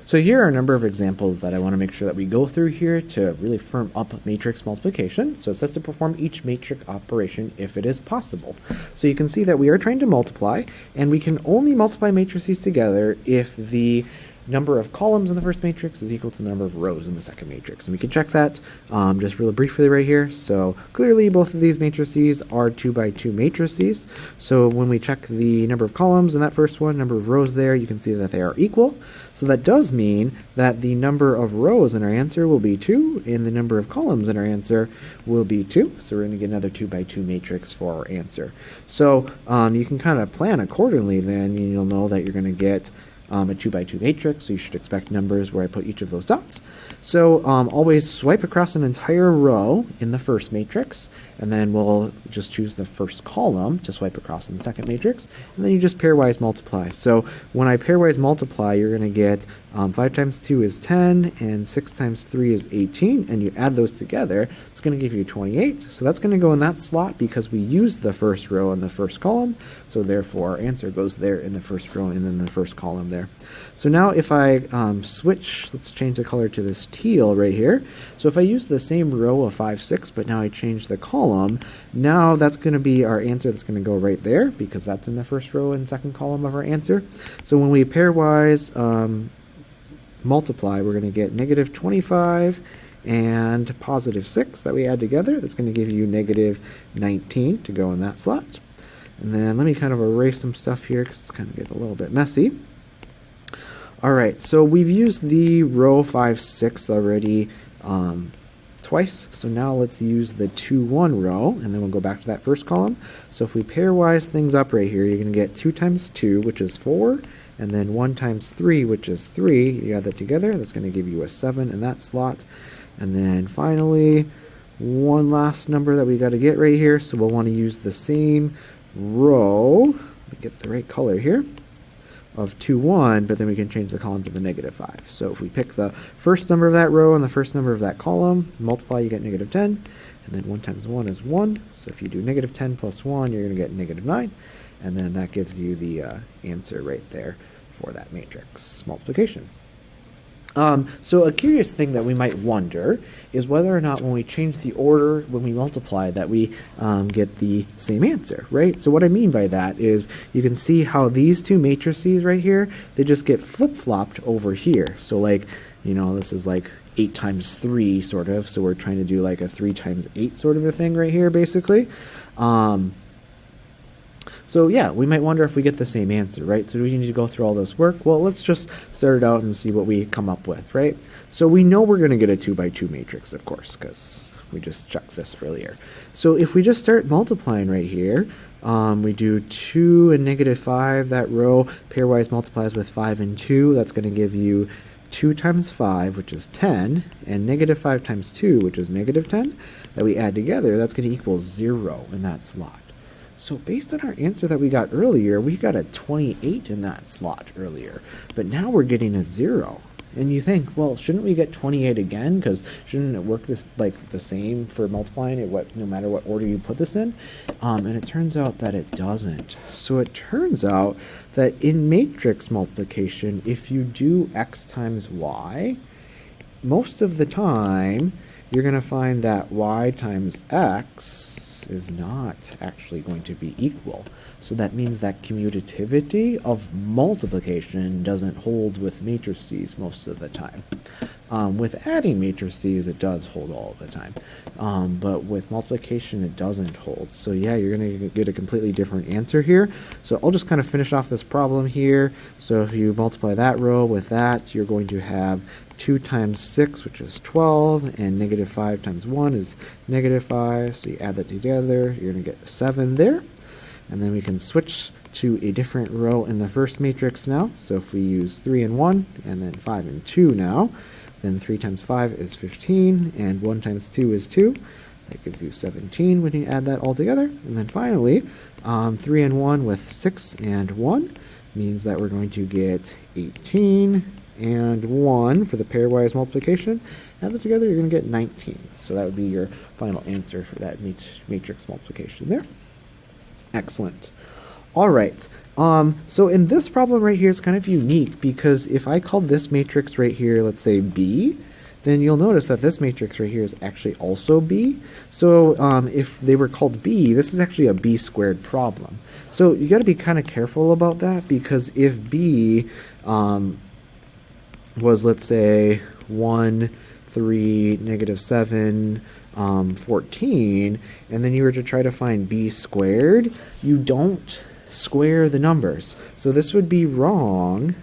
So here are a number of examples that I want to make sure that we go through here to really firm up matrix multiplication. So it says to perform each matrix operation if it is possible. So you can see that we are trying to multiply, and we can only multiply matrices together if the number of columns in the first matrix is equal to the number of rows in the second matrix. And we can check that just really briefly right here. So clearly both of these matrices are 2 by 2 matrices. So when we check the number of columns in that first one, number of rows there, you can see that they are equal. So that does mean that the number of rows in our answer will be 2, and the number of columns in our answer will be 2. So we're going to get another 2 by 2 matrix for our answer. So you can kind of plan accordingly then, and you'll know that you're going to get a 2 by 2 matrix, so you should expect numbers where I put each of those dots. So always swipe across an entire row in the first matrix, and then we'll just choose the first column to swipe across in the second matrix, and then you just pairwise multiply. So when I pairwise multiply, you're going to get 5 times 2 is 10, and 6 times 3 is 18, and you add those together, it's going to give you 28. So that's going to go in that slot because we used the first row in the first column, so therefore our answer goes there in the first row and then the first column there. So now if I switch, let's change the color to this teal right here. So if I use the same row of 5, 6, but now I change the column, now that's going to be our answer that's going to go right there because that's in the first row and second column of our answer. So when we pairwise multiply, we're going to get negative 25 and positive 6 that we add together. That's going to give you negative 19 to go in that slot. And then let me kind of erase some stuff here because it's kind of getting a little bit messy. Alright, so we've used the row 5, 6 already twice, so now let's use the 2, 1 row, and then we'll go back to that first column. So if we pairwise things up right here, you're going to get 2 times 2, which is 4, and then 1 times 3, which is 3. You add that together, that's going to give you a 7 in that slot. And then finally, one last number that we got to get right here, so we'll want to use the same row, let me get the right color here, of 2, 1, but then we can change the column to the negative 5. So if we pick the first number of that row and the first number of that column, multiply, you get negative 10, and then 1 times 1 is 1. So if you do negative 10 plus 1, you're going to get negative 9, and then that gives you the answer right there for that matrix multiplication. So a curious thing that we might wonder is whether or not when we change the order, when we multiply, that we get the same answer, right? So what I mean by that is you can see how these two matrices right here, they just get flip-flopped over here. So like, you know, this is like 8 times 3 sort of, so we're trying to do like a 3 times 8 sort of a thing right here basically. So yeah, we might wonder if we get the same answer, right? So do we need to go through all this work? Well, let's just start it out and see what we come up with, right? So we know we're going to get a 2 by 2 matrix, of course, because we just checked this earlier. So if we just start multiplying right here, we do 2 and negative 5, that row pairwise multiplies with 5 and 2, that's going to give you 2 times 5, which is 10, and negative 5 times 2, which is negative 10, that we add together, that's going to equal 0 in that slot. So based on our answer that we got earlier, we got a 28 in that slot earlier, but now we're getting a 0. And you think, well, shouldn't we get 28 again? Because shouldn't it work this like the same for multiplying it no matter what order you put this in? And it turns out that it doesn't. So it turns out that in matrix multiplication, if you do x times y, most of the time you're going to find that y times x is not actually going to be equal. So that means that commutativity of multiplication doesn't hold with matrices most of the time. With adding matrices, it does hold all the time. But with multiplication, it doesn't hold. So yeah, you're going to get a completely different answer here. So I'll just kind of finish off this problem here. So if you multiply that row with that, you're going to have 2 times 6, which is 12, and negative 5 times 1 is negative 5. So you add that together, you're going to get 7 there. And then we can switch to a different row in the first matrix now. So if we use 3 and 1, and then 5 and 2 now, then 3 times 5 is 15, and 1 times 2 is 2. That gives you 17 when you add that all together. And then finally, 3 and 1 with 6 and 1 means that we're going to get 18 and 1 for the pairwise multiplication. Add that together, you're going to get 19. So that would be your final answer for that matrix multiplication there. Excellent. All right. So in this problem right here, it's kind of unique because if I called this matrix right here, let's say B, then you'll notice that this matrix right here is actually also B. So if they were called B, this is actually a B squared problem. So you got to be kind of careful about that, because if B was, let's say, 1, 3, -7, 14, and then you were to try to find B squared, you don't square the numbers. So this would be wrong.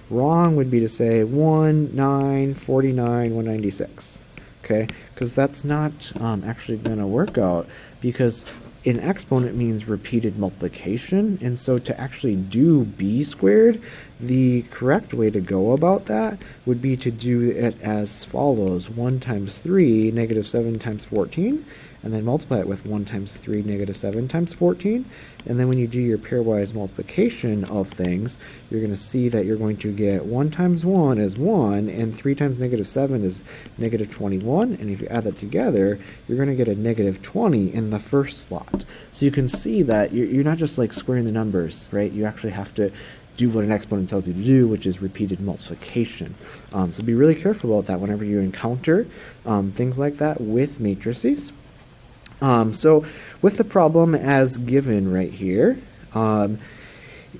Wrong would be to say 1, 9, 49, 196. Okay, because that's not actually going to work out, because an exponent means repeated multiplication, and so to actually do B squared, the correct way to go about that would be to do it as follows: 1 times 3, -7 times 14, and then multiply it with 1 times 3, -7 times 14. And then when you do your pairwise multiplication of things, you're going to see that you're going to get 1 times 1 is 1, and 3 times -7 is -21. And if you add that together, you're going to get a -20 in the first slot. So you can see that you're not just like squaring the numbers, right? You actually have to do what an exponent tells you to do, which is repeated multiplication. So be really careful about that whenever you encounter things like that with matrices. So with the problem as given right here,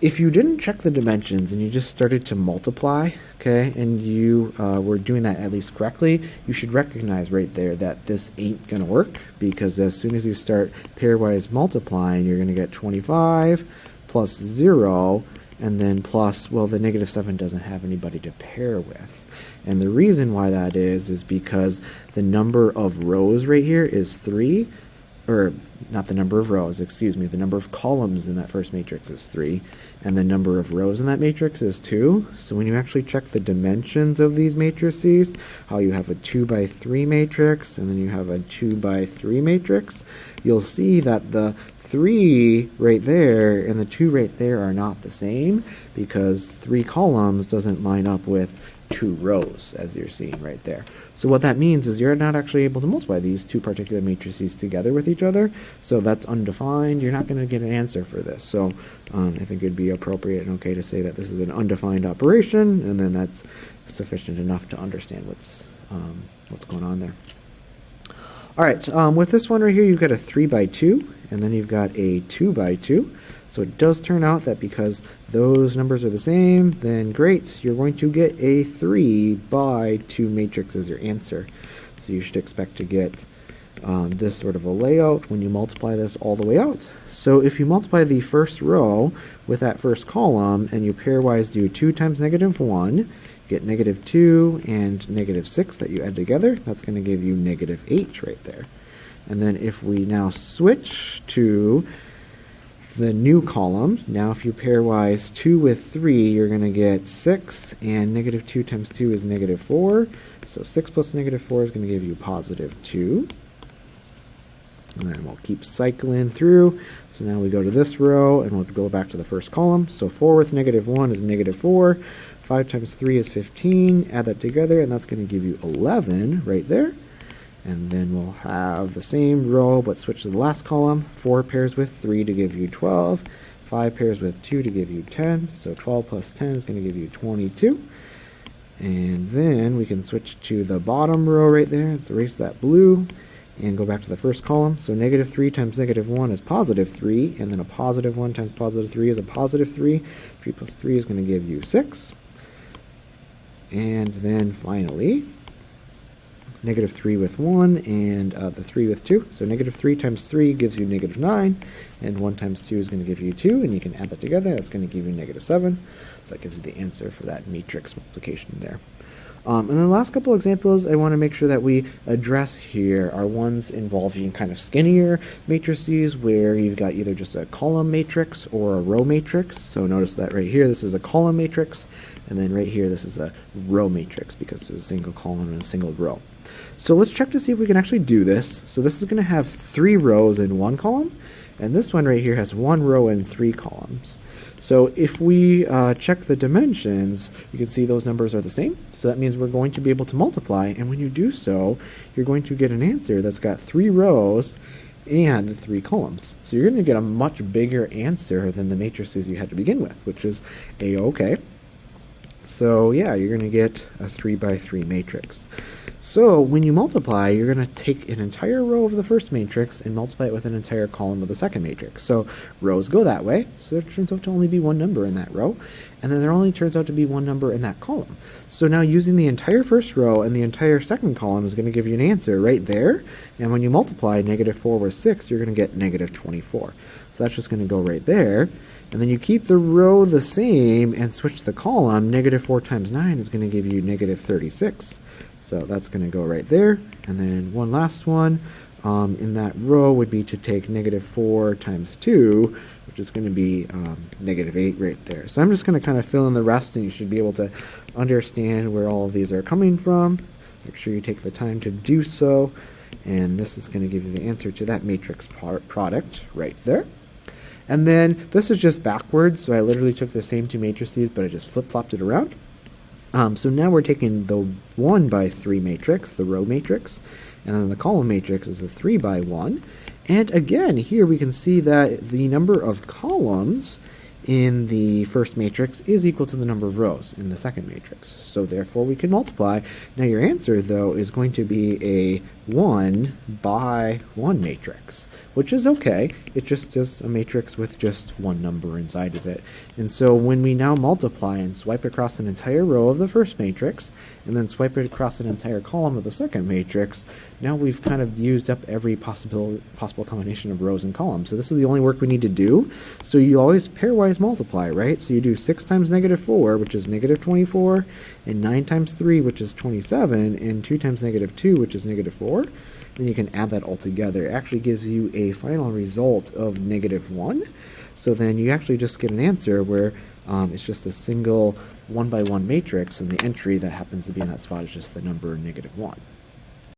if you didn't check the dimensions and you just started to multiply, okay, and you were doing that at least correctly, you should recognize right there that this ain't going to work, because as soon as you start pairwise multiplying, you're going to get 25 plus 0, and then plus, well, the -7 doesn't have anybody to pair with. And the reason why that is because the number of rows right here is 3, or not the number of rows, excuse me, the number of columns in that first matrix is 3, and the number of rows in that matrix is 2. So when you actually check the dimensions of these matrices, how you have a 2 by 3 matrix, and then you have a 2 by 3 matrix, you'll see that the 3 right there and the 2 right there are not the same, because 3 columns doesn't line up with 2 rows, as you're seeing right there. So what that means is you're not actually able to multiply these two particular matrices together with each other, so that's undefined. You're not going to get an answer for this. So I think it'd be appropriate and okay to say that this is an undefined operation, and then that's sufficient enough to understand what's going on there. All right, with this one right here, you've got a 3 by 2, and then you've got a 2 by 2. So it does turn out that because those numbers are the same, then great, you're going to get a 3 by 2 matrix as your answer. So you should expect to get this sort of a layout when you multiply this all the way out. So if you multiply the first row with that first column, and you pairwise do 2 times -1, you get -2 and -6 that you add together. That's going to give you -8 right there. And then if we now switch to the new column, now if you pairwise 2 with 3, you're going to get 6, and -2 times 2 is -4. So 6 plus -4 is going to give you +2. And then we'll keep cycling through. So now we go to this row, and we'll go back to the first column. So 4 with -1 is -4. 5 times 3 is 15. Add that together, and that's going to give you 11 right there. And then we'll have the same row, but switch to the last column. 4 pairs with 3 to give you 12. 5 pairs with 2 to give you 10. So 12 plus 10 is going to give you 22. And then we can switch to the bottom row right there. Let's erase that blue and go back to the first column. So -3 times -1 is +3, and then a +1 times +3 is a +3. 3 plus 3 is going to give you 6. And then finally, -3 with 1, and the 3 with 2. So -3 times 3 gives you -9, and 1 times 2 is going to give you 2, and you can add that together. That's going to give you -7. So that gives you the answer for that matrix multiplication there. And then the last couple examples I want to make sure that we address here are ones involving kind of skinnier matrices, where you've got either just a column matrix or a row matrix. So notice that right here, this is a column matrix, and then right here, this is a row matrix, because there's a single column and a single row. So let's check to see if we can actually do this. So this is going to have 3 rows in 1 column, and this one right here has 1 row and 3 columns. So if we check the dimensions, you can see those numbers are the same. So that means we're going to be able to multiply, and when you do so, you're going to get an answer that's got 3 rows and 3 columns. So you're going to get a much bigger answer than the matrices you had to begin with, which is A-okay. So yeah, you're going to get a 3 by 3 matrix. So when you multiply, you're going to take an entire row of the first matrix and multiply it with an entire column of the second matrix. So rows go that way, so there turns out to only be one number in that row, and then there only turns out to be one number in that column. So now using the entire first row and the entire second column is going to give you an answer right there, and when you multiply -4 with 6, you're going to get -24. So that's just going to go right there. And then you keep the row the same and switch the column. -4 times 9 is going to give you -36. So that's going to go right there. And then one last one in that row would be to take -4 times 2, which is going to be -8 right there. So I'm just going to kind of fill in the rest, and you should be able to understand where all of these are coming from. Make sure you take the time to do so. And this is going to give you the answer to that matrix product right there. And then this is just backwards, so I literally took the same two matrices, but I just flip-flopped it around. So now we're taking the 1 by 3 matrix, the row matrix, and then the column matrix is a 3 by 1. And again, here we can see that the number of columns in the first matrix is equal to the number of rows in the second matrix. So therefore we can multiply. Now your answer, though, is going to be a 1 by 1 matrix, which is okay. It just is a matrix with just one number inside of it. And so when we now multiply and swipe across an entire row of the first matrix, and then swipe it across an entire column of the second matrix, now we've kind of used up every possible combination of rows and columns. So this is the only work we need to do. So you always pairwise multiply, right? So you do 6 times -4, which is -24, and 9 times 3, which is 27, and 2 times -2, which is -4. Then you can add that all together. It actually gives you a final result of -1. So then you actually just get an answer where it's just a single 1 by 1 matrix, and the entry that happens to be in that spot is just the number -1.